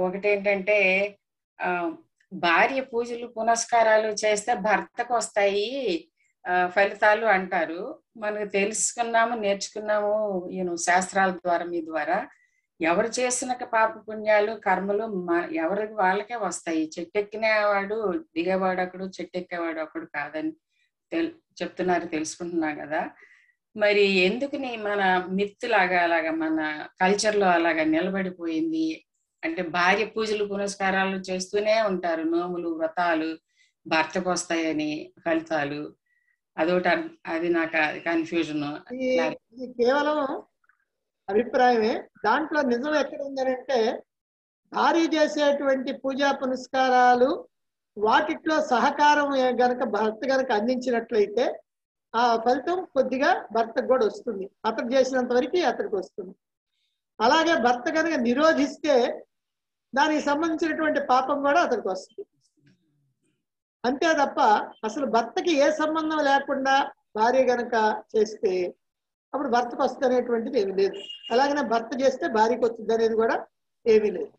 ఒకటేంటంటే ఆహ్, భార్య పూజలు, పునస్కారాలు చేస్తే భర్తకు వస్తాయి ఫలితాలు అంటారు. మనకు తెలుసుకున్నాము, నేర్చుకున్నాము శాస్త్రాల ద్వారా మీ ద్వారా. ఎవరు చేసిన పాప పుణ్యాలు, కర్మలు ఎవరికి వాళ్ళకే వస్తాయి. చెట్టెక్కినవాడు దిగేవాడు ఒకడు, చెట్టెక్కేవాడు ఒకడు కాదని చెప్తున్నారు, తెలుసుకుంటున్నాం కదా. మరి ఎందుకని మన మిత్ లాగా అలాగా మన కల్చర్ లో అలాగా నిలబడిపోయింది అంటే భార్య పూజలు పునస్కారాలు చేస్తూనే ఉంటారు, నోములు వ్రతాలు, భర్తకు వస్తాయని ఫలితాలు. అదొకటి అది నాకు కన్ఫ్యూజన్. ఇది కేవలం అభిప్రాయమే. దాంట్లో నిజం ఎక్కడ ఉందనంటే, భార్య చేసేటువంటి పూజా పునస్కారాలు వాటిట్లో సహకారం గనక భర్త గనక అందించినట్లయితే ఆ ఫలితం కొద్దిగా భర్తకు కూడా వస్తుంది. అతడు చేసినంత వరకు అతడికి వస్తుంది. అలాగే భర్త కనుక నిరోధిస్తే దానికి సంబంధించినటువంటి పాపం కూడా అతడికి వస్తుంది. అంతే తప్ప అసలు భర్తకి ఏ సంబంధం లేకుండా భార్య గనక చేస్తే అప్పుడు భర్తకు వస్తుంది అనేటువంటిది ఏమి లేదు. అలాగనే భర్త చేస్తే భార్యకు వస్తుంది అనేది కూడా ఏమీ లేదు.